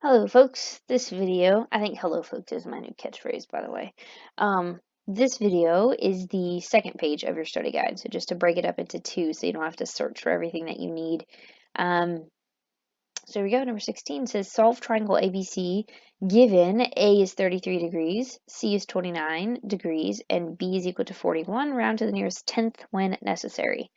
Hello, folks. This video, I think hello, folks is my new catchphrase, by the way. This video is the second page of your study guide. So just to break it up into two so you don't have to search for everything that you need. So here we go. Number 16 says solve triangle ABC given A is 33 degrees, C is 29 degrees, and B is equal to 41. Round to the nearest tenth when necessary.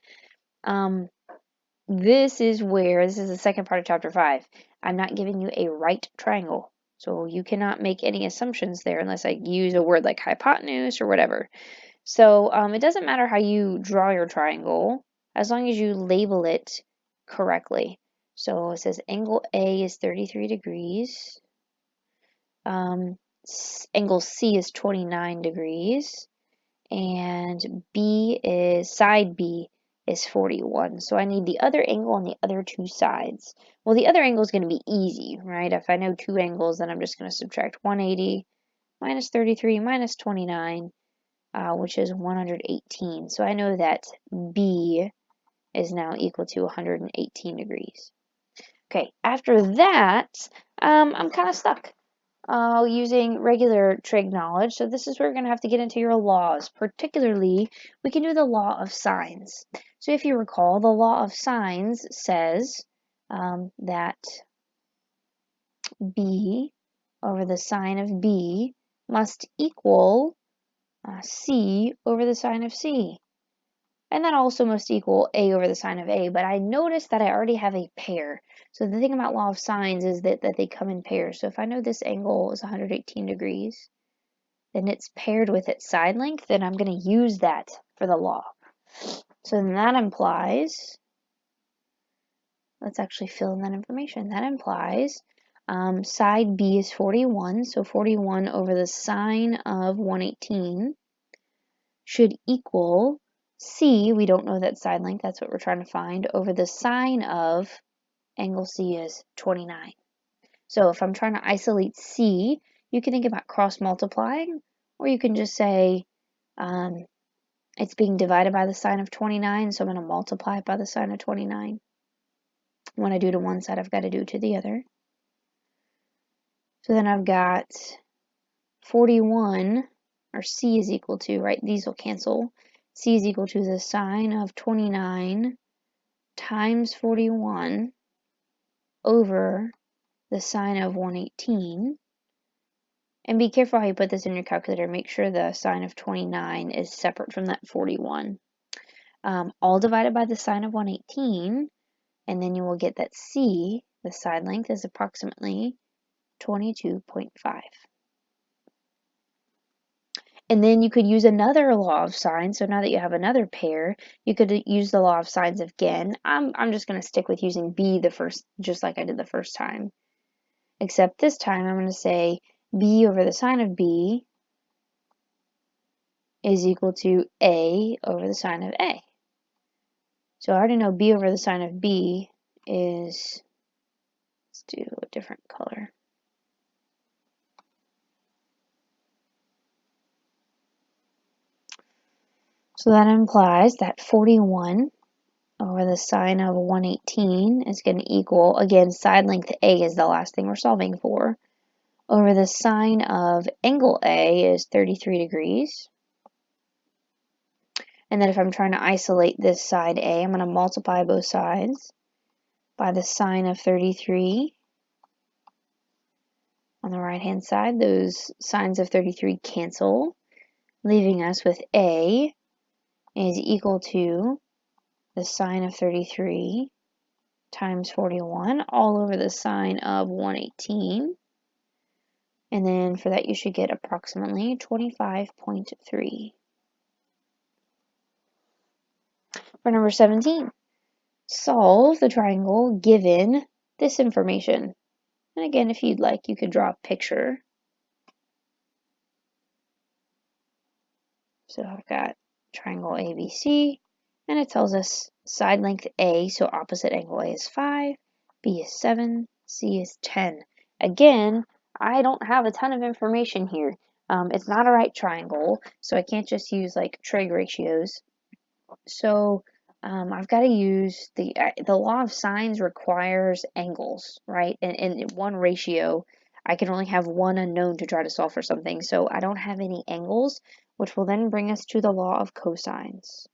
This is the second part of chapter 5. I'm not giving you a right triangle. So you cannot make any assumptions there unless I use a word like hypotenuse or whatever. So it doesn't matter how you draw your triangle as long as you label it correctly. So it says angle A is 33 degrees. Angle C is 29 degrees. And side B is 41. So I need the other angle on the other two sides. Well, the other angle is going to be easy, right? If I know two angles, then I'm just going to subtract 180 minus 33 minus 29, which is 118. So I know that B is now equal to 118 degrees. Okay, after that, I'm kind of stuck using regular trig knowledge. So this is where we're going to have to get into your laws. Particularly, we can do the law of sines. So if you recall, the law of sines says that B over the sine of B must equal C over the sine of C. And that also must equal A over the sine of A, but I noticed that I already have a pair. So the thing about law of sines is that they come in pairs. So if I know this angle is 118 degrees, then it's paired with its side length, then I'm going to use that for the law. So then that implies, let's actually fill in that information. That implies side B is 41, so 41 over the sine of 118 should equal C, we don't know that side length, that's what we're trying to find, over the sine of angle C is 29. So if I'm trying to isolate C, you can think about cross multiplying, or you can just say it's being divided by the sine of 29, so I'm going to multiply it by the sine of 29. When I do to one side, I've got to do to the other. So then I've got 41, or C is equal to, right, these will cancel. C is equal to the sine of 29 times 41 over the sine of 118. And be careful how you put this in your calculator. Make sure the sine of 29 is separate from that 41. All divided by the sine of 118, and then you will get that C, the side length, is approximately 22.5. And then you could use another law of sines. So now that you have another pair, you could use the law of sines again. I'm just going to stick with using B just like I did the first time. Except this time I'm going to say B over the sine of B is equal to A over the sine of A. So I already know B over the sine of B is, let's do a different color. So that implies that 41 over the sine of 118 is going to equal, again, side length A is the last thing we're solving for, over the sine of angle A is 33 degrees. And then if I'm trying to isolate this side A, I'm going to multiply both sides by the sine of 33. On the right-hand side, those sines of 33 cancel, leaving us with A is equal to the sine of 33 times 41 all over the sine of 118. And then for that, you should get approximately 25.3. For number 17, solve the triangle given this information. And again, if you'd like, you could draw a picture. So I've got triangle ABC, and it tells us side length A, so opposite angle A is 5, B is 7, C is 10. Again, I don't have a ton of information here. It's not a right triangle, so I can't just use like trig ratios. So I've got to use the law of sines requires angles, right? And in one ratio, I can only have one unknown to try to solve for something. So I don't have any angles, which will then bring us to the law of cosines.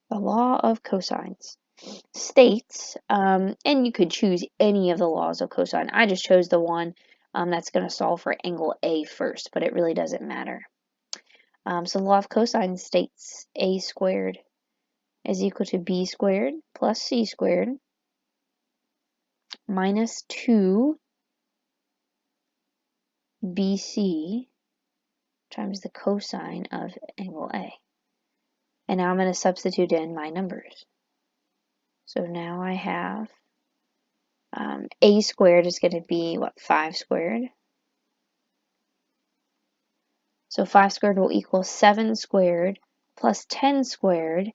The law of cosines states, and you could choose any of the laws of cosine. I just chose the one that's going to solve for angle A first, but it really doesn't matter. So the law of cosine states a squared is equal to b squared plus c squared minus 2 bc times the cosine of angle A. And now I'm going to substitute in my numbers. So now I have a squared is going to be, 5 squared. So 5 squared will equal 7 squared plus 10 squared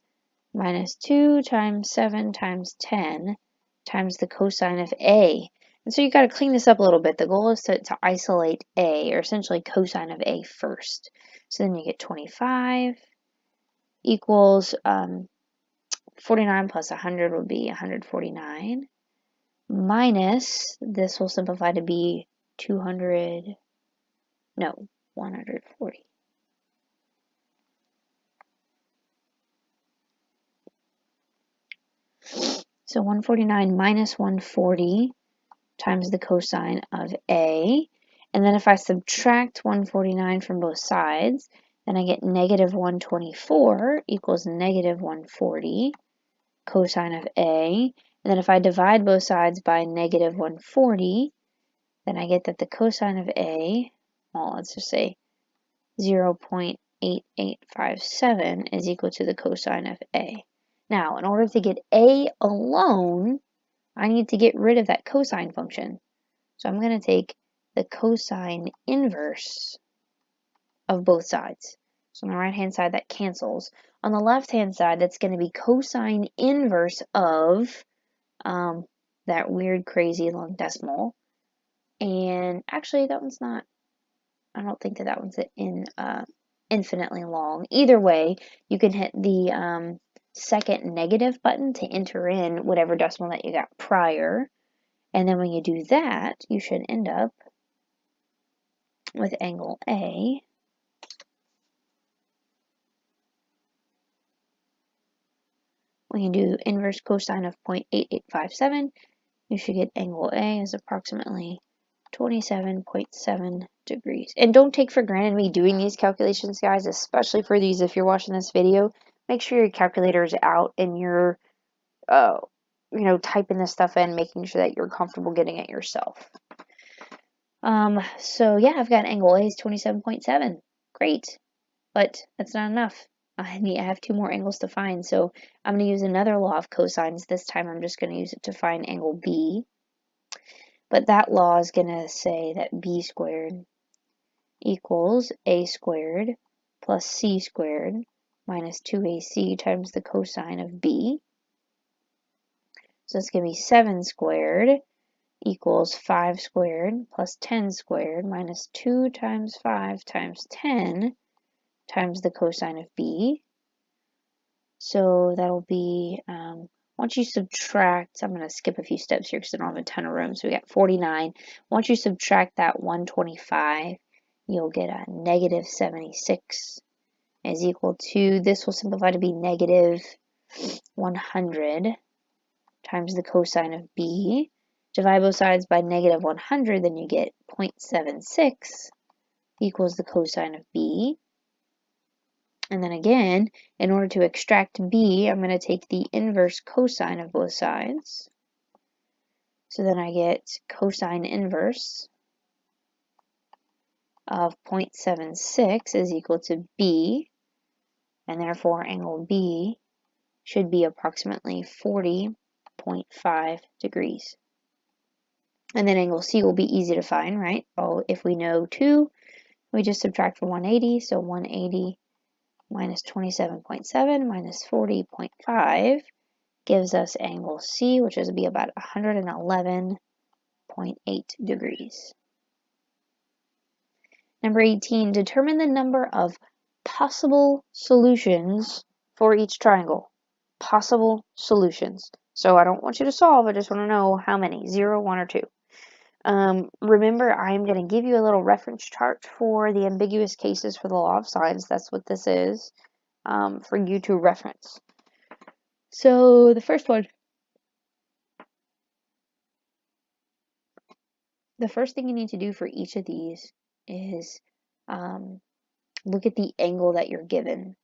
minus 2 times 7 times 10 times the cosine of A. And so you've got to clean this up a little bit. The goal is to isolate A, or essentially cosine of A first. So then you get 25 equals 49 plus 100 would be 149 minus, this will simplify to be 140. So 149 minus 140 times the cosine of A. And then if I subtract 149 from both sides, then I get negative 124 equals negative 140 cosine of A. And then if I divide both sides by negative 140, then I get that the cosine of A, well, let's just say 0.8857 is equal to the cosine of A. Now, in order to get A alone, I need to get rid of that cosine function. So I'm going to take the cosine inverse of both sides. So on the right-hand side, that cancels. On the left-hand side, that's going to be cosine inverse of that weird, crazy long decimal. And actually, that one's not, I don't think that one's infinitely long. Either way, you can hit the second negative button to enter in whatever decimal that you got prior. And then when you do that, you should end up with angle A when you do inverse cosine of 0.8857, you should get angle A is approximately 27.7 degrees. And don't take for granted me doing these calculations, guys, especially for these if you're watching this video. Make sure your calculator is out and you're, typing this stuff in, making sure that you're comfortable getting it yourself. So yeah, I've got angle A is 27.7. Great, but that's not enough. I have 2 more angles to find, so I'm going to use another law of cosines. This time I'm just going to use it to find angle B. But that law is going to say that b squared equals a squared plus c squared minus 2ac times the cosine of b. So it's going to be 7 squared equals 5 squared plus 10 squared minus 2 times 5 times 10 times the cosine of b. So that'll be, once you subtract, I'm going to skip a few steps here because I don't have a ton of room. So we got 49. Once you subtract that 125, you'll get a negative 76 is equal to, this will simplify to be negative 100 times the cosine of b. Divide both sides by negative 100, then you get 0.76 equals the cosine of b. And then again, in order to extract b, I'm going to take the inverse cosine of both sides. So then I get cosine inverse of 0.76 is equal to b, and therefore angle B should be approximately 40.5 degrees. And then angle C will be easy to find, right? Oh, if we know 2, we just subtract from 180, so 180 minus 27.7 minus 40.5 gives us angle C, which is be about 111.8 degrees. Number 18, determine the number of possible solutions for each triangle. possible solutions. So I don't want you to solve, I just want to know how many, 0, 1, or 2. Remember, I'm going to give you a little reference chart for the ambiguous cases for the law of signs. That's what this is, for you to reference. So the first one, the first thing you need to do for each of these is look at the angle that you're given.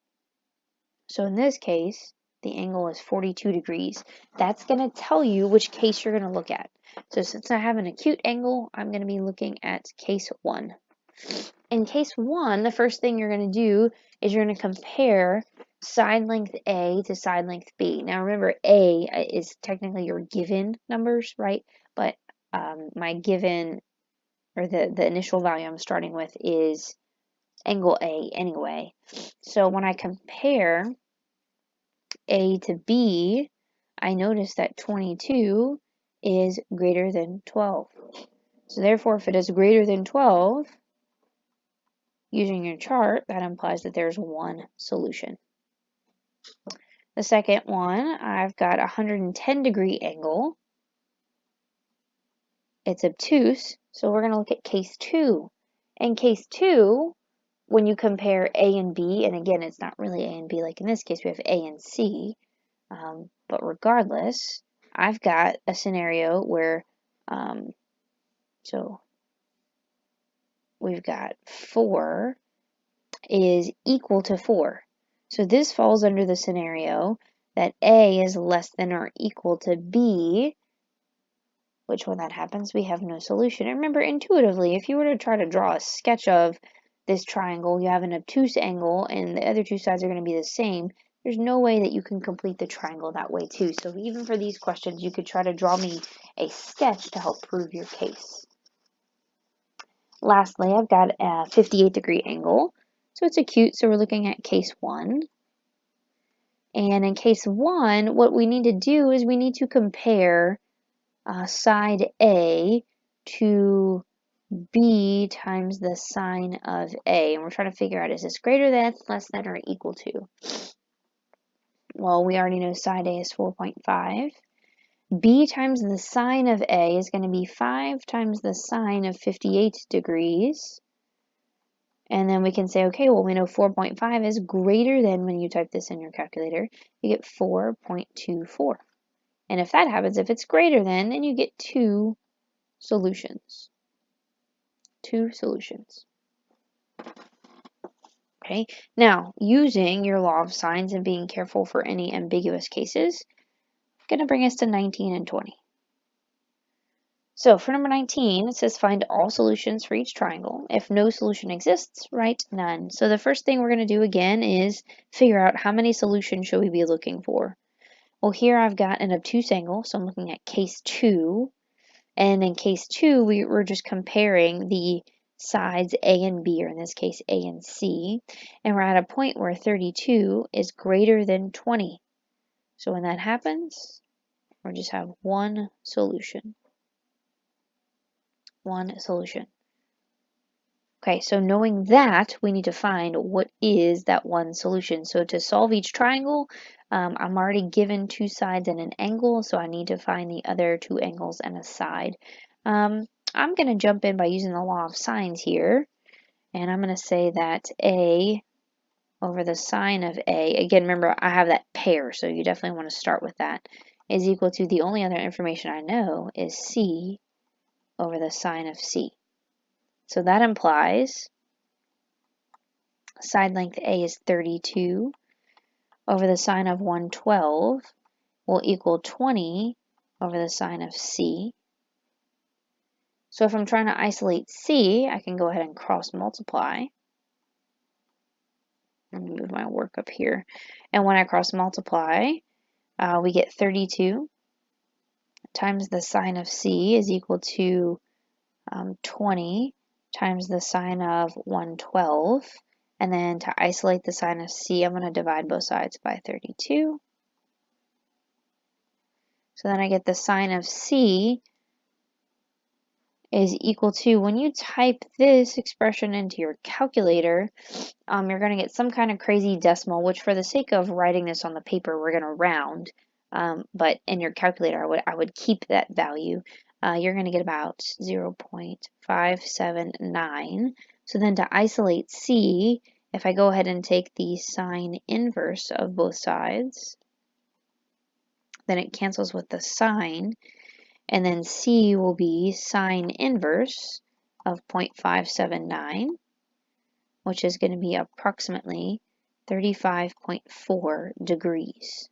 So in this case, the angle is 42 degrees. That's going to tell you which case you're going to look at. So since I have an acute angle, I'm going to be looking at case 1. In case 1, the first thing you're going to do is you're going to compare side length A to side length B. Now remember, A is technically your given numbers, right? But my given, or the initial value I'm starting with, is angle A anyway. So when I compare A to B, I notice that 22 is greater than 12. So therefore, if it is greater than 12, using your chart, that implies that there's one solution. The second one, I've got a 110 degree angle. It's obtuse, so we're going to look at case 2. In case 2, when you compare A and B, and again, it's not really A and B, like in this case, we have A and C, but regardless, I've got a scenario where, so we've got 4 is equal to 4. So this falls under the scenario that A is less than or equal to B, which when that happens, we have no solution. And remember, intuitively, if you were to try to draw a sketch of this triangle, you have an obtuse angle and the other two sides are going to be the same. There's no way that you can complete the triangle that way too. So even for these questions, you could try to draw me a sketch to help prove your case. Lastly, I've got a 58 degree angle. So it's acute, so we're looking at case 1. And in case 1, what we need to do is we need to compare side A to B times the sine of A. And we're trying to figure out, is this greater than, less than, or equal to? Well, we already know side A is 4.5. B times the sine of A is going to be 5 times the sine of 58 degrees. And then we can say, okay, well, we know 4.5 is greater than, when you type this in your calculator, you get 4.24. And if that happens, if it's greater than, then you get 2 solutions. 2 solutions. Okay, now using your law of signs and being careful for any ambiguous cases, going to bring us to 19 and 20. So for number 19, it says find all solutions for each triangle. If no solution exists, write none. So the first thing we're going to do again is figure out how many solutions should we be looking for. Well, here I've got an obtuse angle, so I'm looking at case 2. And in case 2, we're just comparing the sides A and B, or in this case A and C. And we're at a point where 32 is greater than 20. So when that happens, we'll just have one solution. One solution. Okay, so knowing that, we need to find what is that one solution. So to solve each triangle, I'm already given 2 sides and an angle, so I need to find the other 2 angles and a side. I'm going to jump in by using the law of signs here, and I'm going to say that A over the sine of A, again, remember I have that pair, so you definitely want to start with that, is equal to, the only other information I know is C over the sine of C. So that implies side length A is 32 over the sine of 112 will equal 20 over the sine of C. So if I'm trying to isolate C, I can go ahead and cross multiply. Let me move my work up here. And when I cross multiply, we get 32 times the sine of C is equal to 20 times the sine of 112. And then to isolate the sine of C, I'm going to divide both sides by 32. So then I get the sine of C is equal to, when you type this expression into your calculator, you're going to get some kind of crazy decimal, which for the sake of writing this on the paper, we're going to round. But in your calculator, I would keep that value. You're going to get about 0.579. So then to isolate c, if I go ahead and take the sine inverse of both sides, then it cancels with the sine, and then c will be sine inverse of 0.579, which is going to be approximately 35.4 degrees.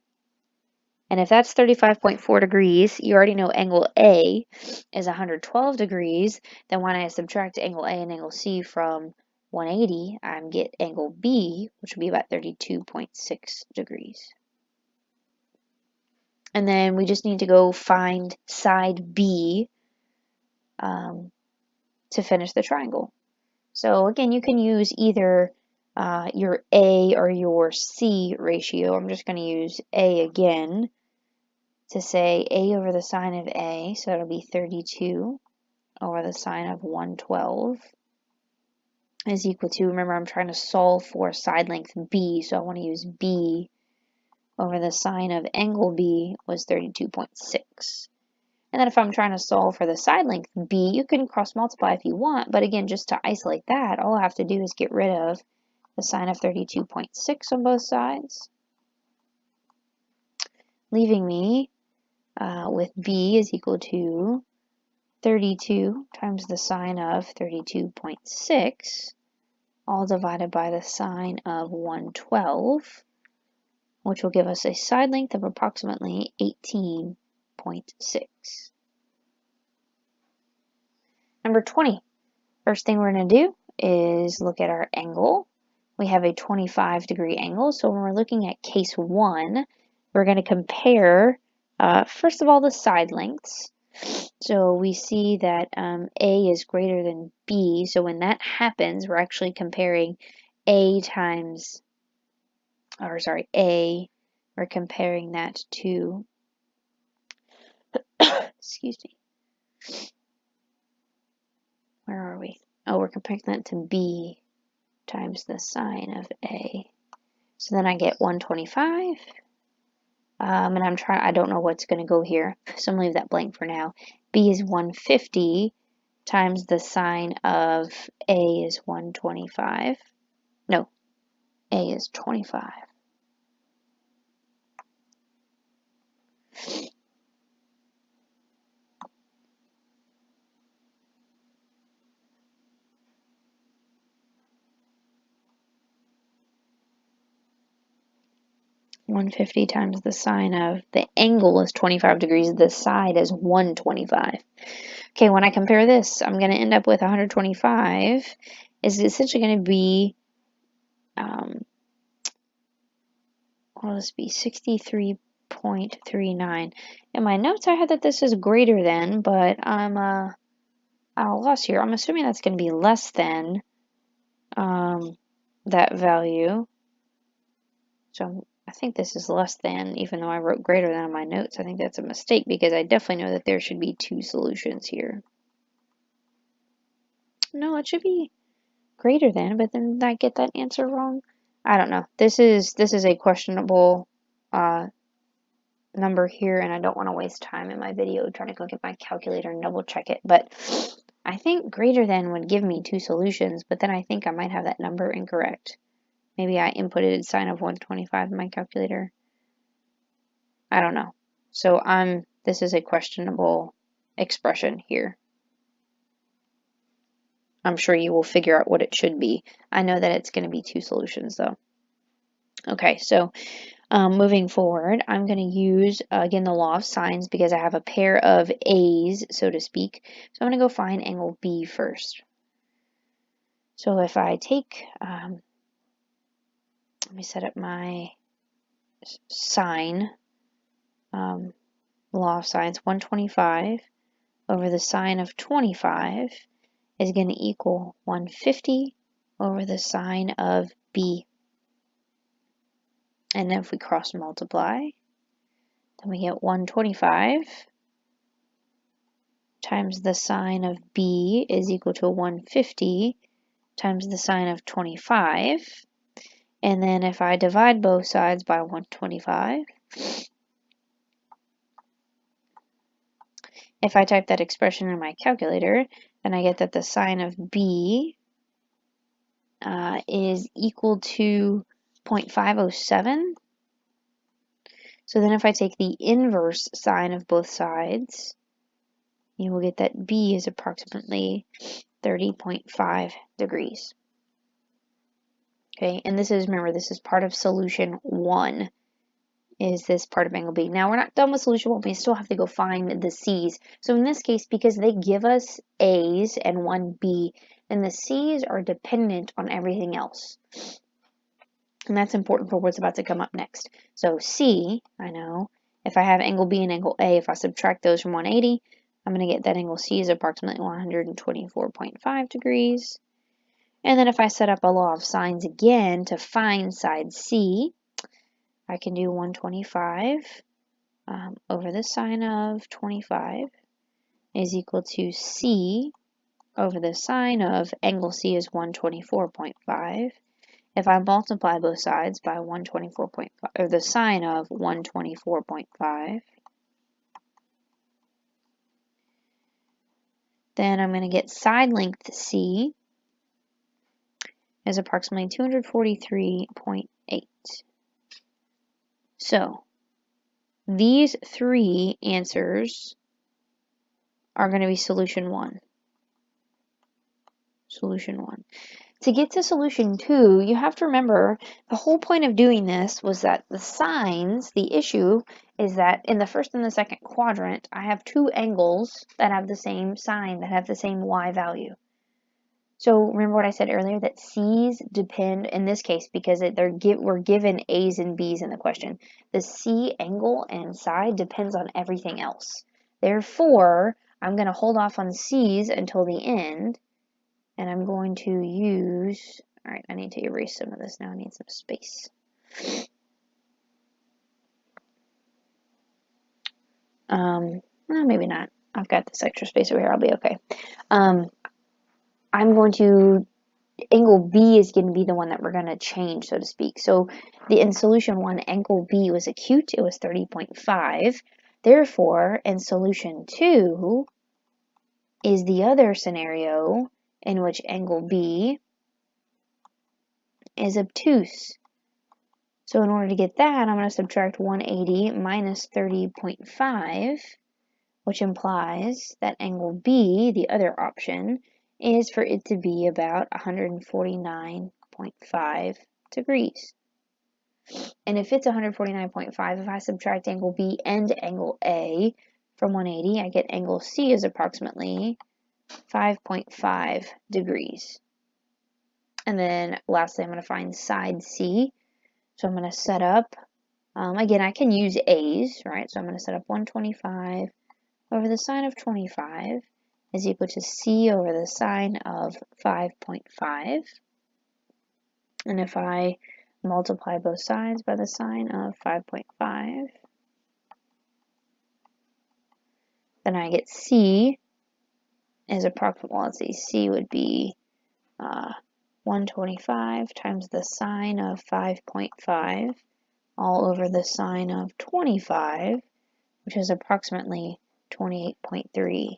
And if that's 35.4 degrees, you already know angle A is 112 degrees. Then when I subtract angle A and angle C from 180, I get angle B, which would be about 32.6 degrees. And then we just need to go find side B to finish the triangle. So again, you can use either your A or your C ratio. I'm just going to use A again to say A over the sine of A, so it'll be 32 over the sine of 112 is equal to, remember I'm trying to solve for side length B, so I want to use B over the sine of angle B was 32.6. And then if I'm trying to solve for the side length B, you can cross multiply if you want, but again, just to isolate that, all I have to do is get rid of the sine of 32.6 on both sides, leaving me with B is equal to 32 times the sine of 32.6, all divided by the sine of 112, which will give us a side length of approximately 18.6. Number 20. First thing we're going to do is look at our angle. We have a 25-degree angle, so when we're looking at case 1, we're going to compare first of all the side lengths. So we see that A is greater than B, so when that happens, we're actually comparing A, we're comparing that to, excuse me, where are we? Oh, we're comparing that to B times the sine of A. So then I get 125. And I don't know what's going to go here, so I'm going to leave that blank for now. B is 150 times the sine of A is 125. No, A is 25. $150 times the sine of the angle is 25 degrees, the side is 125. Okay, when I compare this, I'm going to end up with 125 is essentially going to be, what will this be, 63.39. In my notes, I had that this is greater than, but I'm at a loss here. I'm assuming that's going to be less than that value. So I think this is less than, even though I wrote greater than in my notes. I think that's a mistake because I definitely know that there should be 2 solutions here. No, it should be greater than, but then did I get that answer wrong? I don't know. This is a questionable number here, and I don't want to waste time in my video trying to go get my calculator and double check it, but I think greater than would give me 2 solutions, but then I think I might have that number incorrect. Maybe I inputted sine of 125 in my calculator. I don't know. So this is a questionable expression here. I'm sure you will figure out what it should be. I know that it's going to be 2 solutions though. Okay, so moving forward, I'm going to use, again, the law of sines because I have a pair of A's, so to speak. So I'm going to go find angle B first. So if I take, let me set up my sine, law of sines, 125 over the sine of 25 is going to equal 150 over the sine of B. And then if we cross multiply, then we get 125 times the sine of B is equal to 150 times the sine of 25. And then if I divide both sides by 125, if I type that expression in my calculator, then I get that the sine of B is equal to 0.507. So then if I take the inverse sine of both sides, you will get that B is approximately 30.5 degrees. Okay, and this is, remember, this is part of solution 1, is this part of angle B. Now we're not done with solution 1, we still have to go find the C's. So in this case, because they give us A's and 1 B, then the C's are dependent on everything else. And that's important for what's about to come up next. So C, I know, if I have angle B and angle A, if I subtract those from 180, I'm going to get that angle C is approximately 124.5 degrees. And then if I set up a law of sines again to find side C, I can do 125 over the sine of 25 is equal to C over the sine of angle C is 124.5. If I multiply both sides by 124.5, or the sine of 124.5, then I'm going to get side length C is approximately 243.8. So these three answers are going to be solution 1. Solution 1. To get to solution 2, you have to remember the whole point of doing this was that the sines, the issue is that in the first and the second quadrant, I have two angles that have the same sine, that have the same y value. So remember what I said earlier, that C's depend, in this case, because we're given A's and B's in the question, the C angle and side depends on everything else. Therefore, I'm going to hold off on C's until the end, and I'm going to use, all right, I need to erase some of this now, I need some space. Well, maybe not. I've got this extra space over here, I'll be okay. I'm going to, angle B is going to be the one that we're going to change, so to speak. So in solution 1, angle B was acute, it was 30.5. Therefore, in solution 2 is the other scenario in which angle B is obtuse. So in order to get that, I'm going to subtract 180 minus 30.5, which implies that angle B, the other option, is for it to be about 149.5 degrees. And if it's 149.5, if I subtract angle B and angle A from 180, I get angle C is approximately 5.5 degrees. And then lastly, I'm going to find side C. So I'm going to set up, again, I can use A's, right? So I'm going to set up 125 over the sine of 25 is equal to C over the sine of 5.5. And if I multiply both sides by the sine of 5.5, then I get C is approximately, well, let's see, C would be 125 times the sine of 5.5 all over the sine of 25, which is approximately 28.3.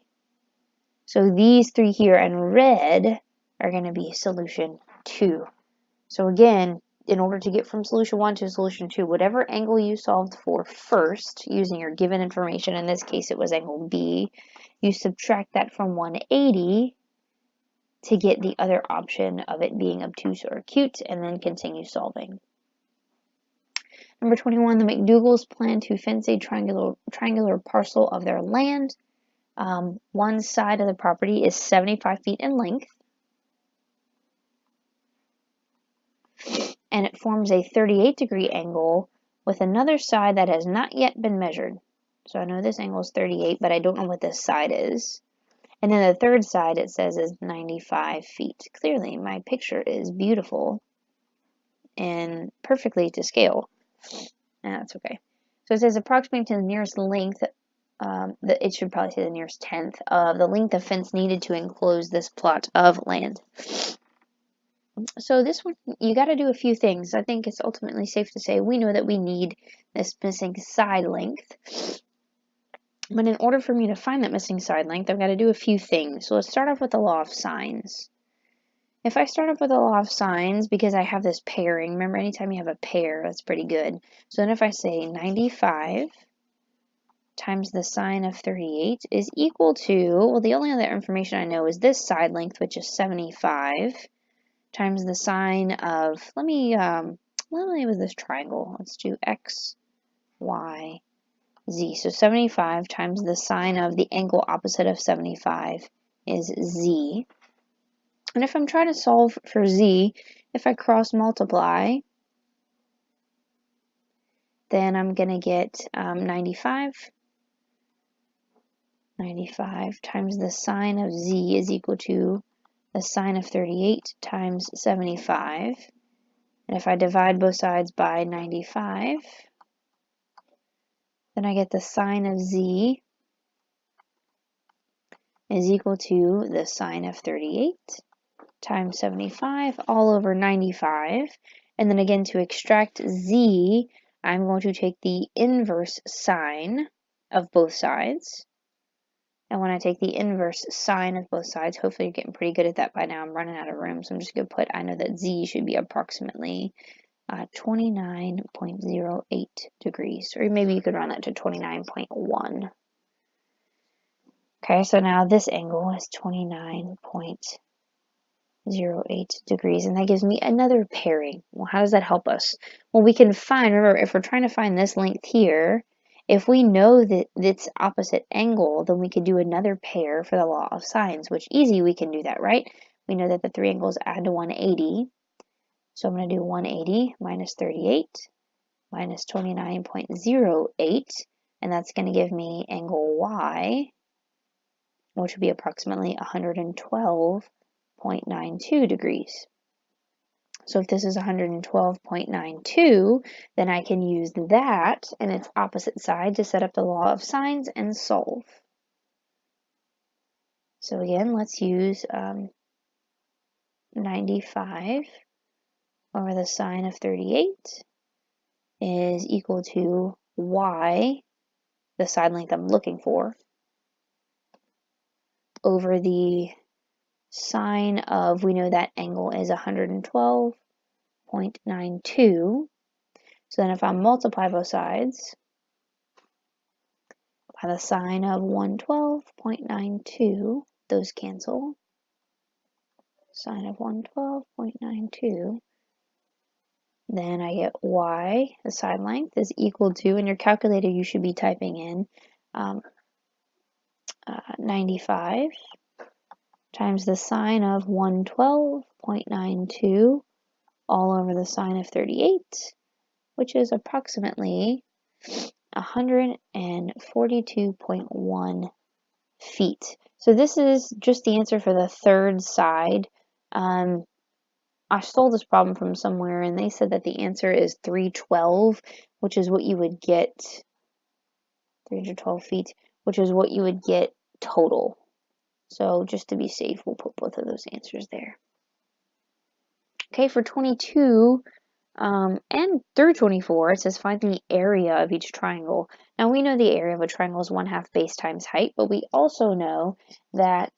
So these three here in red are going to be solution 2. So again, in order to get from solution 1 to solution 2, whatever angle you solved for first, using your given information, in this case it was angle B, you subtract that from 180 to get the other option of it being obtuse or acute, and then continue solving. Number 21, the McDougals plan to fence a triangular parcel of their land. One side of the property is 75 feet in length, and it forms a 38-degree angle with another side that has not yet been measured. So I know this angle is 38, but I don't know what this side is. And then the third side, it says, is 95 feet. Clearly, my picture is beautiful and perfectly to scale. And that's okay. So it says approximating to the nearest length it should probably say the nearest tenth of the length of fence needed to enclose this plot of land. So this one, you got to do a few things. I think it's ultimately safe to say we know that we need this missing side length. But in order for me to find that missing side length, I've got to do a few things. So let's start off with the law of sines. If I start off with the law of sines, because I have this pairing, remember anytime you have a pair, that's pretty good. So then if I say 95 times the sine of 38 is equal to, well, the only other information I know is this side length, which is 75, times the sine of, let me with this triangle. Let's do x, y, z. So 75 times the sine of the angle opposite of 75 is z. And if I'm trying to solve for z, if I cross multiply, then I'm going to get 95 times the sine of z is equal to the sine of 38 times 75. And if I divide both sides by 95, then I get the sine of z is equal to the sine of 38 times 75 all over 95. And then again, to extract z, I'm going to take the inverse sine of both sides. And when I take the inverse sine of both sides, hopefully you're getting pretty good at that by now. I'm running out of room, so I'm just going to put, I know that z should be approximately 29.08 degrees. Or maybe you could round that to 29.1. Okay, so now this angle is 29.08 degrees, and that gives me another pairing. Well, how does that help us? Well, we can find, remember, if we're trying to find this length here, if we know that it's opposite angle, then we could do another pair for the law of sines, which easy, we can do that, right? We know that the three angles add to 180. So I'm going to do 180 minus 38 minus 29.08, and that's going to give me angle y, which would be approximately 112.92 degrees. So if this is 112.92, then I can use that and its opposite side to set up the law of sines and solve. So again, let's use 95 over the sine of 38 is equal to y, the side length I'm looking for, over the sine of, we know that angle is 112.92. So then if I multiply both sides by the sine of 112.92, those cancel. Sine of 112.92. Then I get y, the side length, is equal to, in your calculator you should be typing in 95 times the sine of 112.92 all over the sine of 38, which is approximately 142.1 feet. So this is just the answer for the third side. I stole this problem from somewhere, and they said that the answer is 312, which is what you would get, 312 feet, which is what you would get total. So just to be safe, we'll put both of those answers there. Okay, for 22 and through 24, it says find the area of each triangle. Now we know the area of a triangle is 1/2 base times height, but we also know that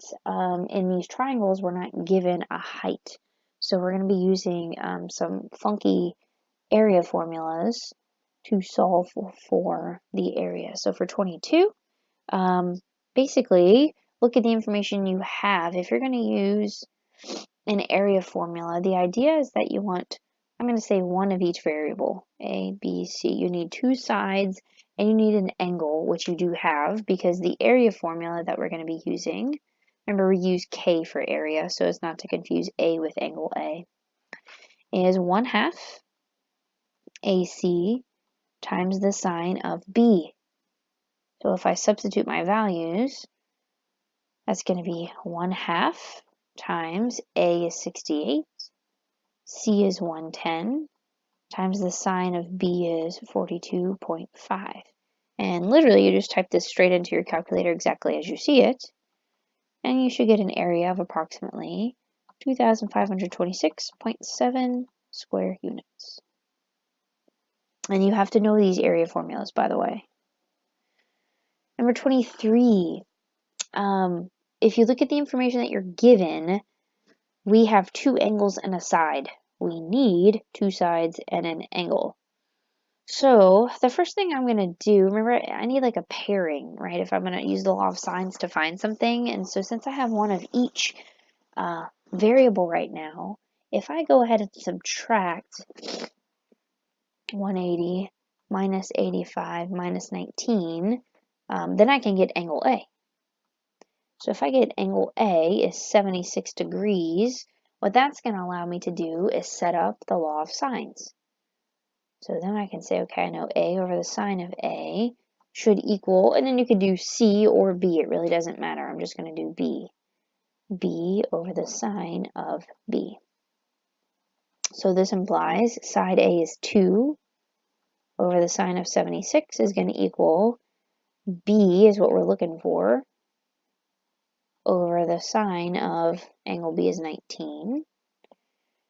in these triangles, we're not given a height. So we're going to be using some funky area formulas to solve for the area. So for 22, basically, look at the information you have. If you're going to use an area formula, the idea is that you want, I'm going to say one of each variable, A, B, C. You need two sides and you need an angle, which you do have, because the area formula that we're going to be using, remember we use K for area, so as not to confuse A with angle A, is 1/2 AC times the sine of B. So if I substitute my values, that's going to be 1/2 times A is 68, C is 110, times the sine of B is 42.5. And literally, you just type this straight into your calculator exactly as you see it, and you should get an area of approximately 2,526.7 square units. And you have to know these area formulas, by the way. Number 23. If you look at the information that you're given, we have two angles and a side. We need two sides and an angle. So the first thing I'm going to do, remember, I need like a pairing, right? If I'm going to use the law of sines to find something. And so since I have one of each variable right now, if I go ahead and subtract 180 minus 85 minus 19, then I can get angle A. So if I get angle A is 76 degrees, what that's going to allow me to do is set up the law of sines. So then I can say, okay, I know A over the sine of A should equal, and then you could do C or B. It really doesn't matter. I'm just going to do B. B over the sine of B. So this implies side A is 2 over the sine of 76 is going to equal B is what we're looking for over the sine of angle B is 19.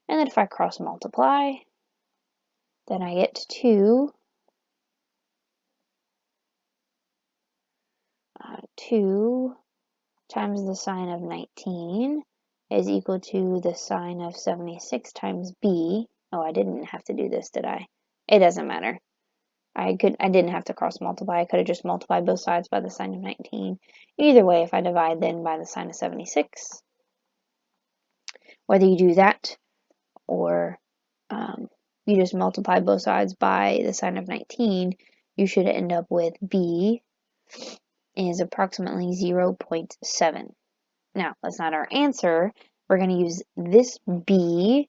And then if I cross multiply, then I get 2 times the sine of 19 is equal to the sine of 76 times B. Oh, I didn't have to do this, did I? It doesn't matter. I didn't have to cross multiply. I could have just multiplied both sides by the sine of 19. Either way, if I divide then by the sine of 76, whether you do that or you just multiply both sides by the sine of 19, you should end up with B is approximately 0.7. Now, that's not our answer. We're going to use this B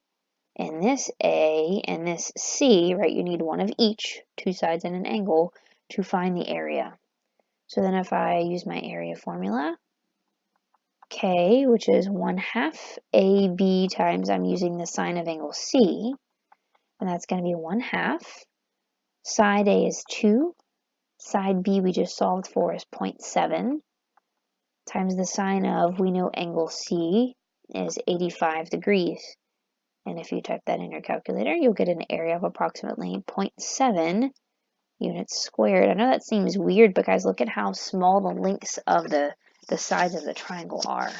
and this A and this C, right? You need one of each, two sides and an angle, to find the area. So then if I use my area formula, K, which is 1/2 AB times, I'm using the sine of angle C, and that's going to be 1/2. Side A is 2. Side B we just solved for is 0.7 times the sine of, we know angle C is 85 degrees. And if you type that in your calculator, you'll get an area of approximately 0.7 units squared. I know that seems weird, but guys, look at how small the lengths of the sides of the triangle are.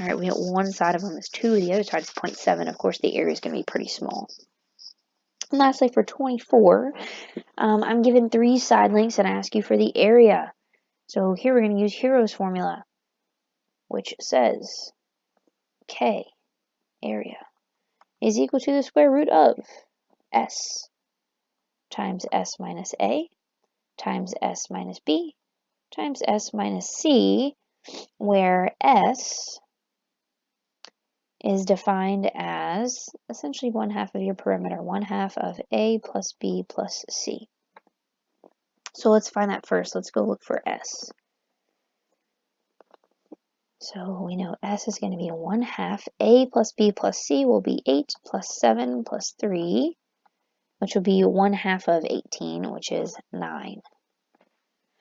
All right, we have one side of them is 2, the other side is 0.7. Of course, the area is going to be pretty small. And lastly, for 24, I'm given 3 side lengths and I ask you for the area. So here we're going to use Hero's formula, which says K, area, is equal to the square root of S times S minus A times S minus B times S minus C, where S is defined as essentially 1/2 of your perimeter, 1/2 of A plus B plus C. So let's find that first. Let's go look for S. So we know S is going to be 1/2. A plus B plus C will be 8 plus 7 plus 3, which will be 1/2 of 18, which is 9.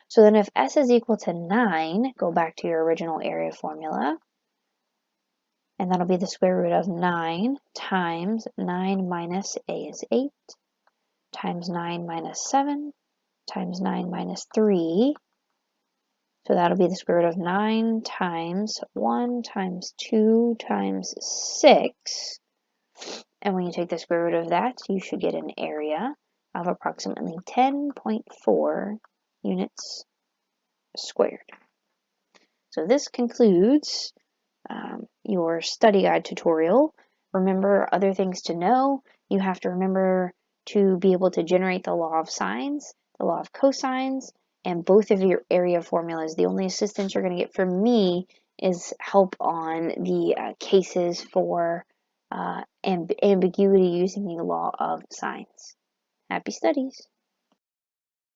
So then if S is equal to 9, go back to your original area formula, and that'll be the square root of 9 times 9 minus A is 8, times 9 minus 7, times 9 minus 3. So that'll be the square root of 9 times 1 times 2 times 6. And when you take the square root of that, you should get an area of approximately 10.4 units squared. So this concludes your study guide tutorial. Remember other things to know. You have to remember to be able to generate the law of sines, the law of cosines, and both of your area formulas. The only assistance you're going to get from me is help on the cases for ambiguity using the law of sines. Happy studies!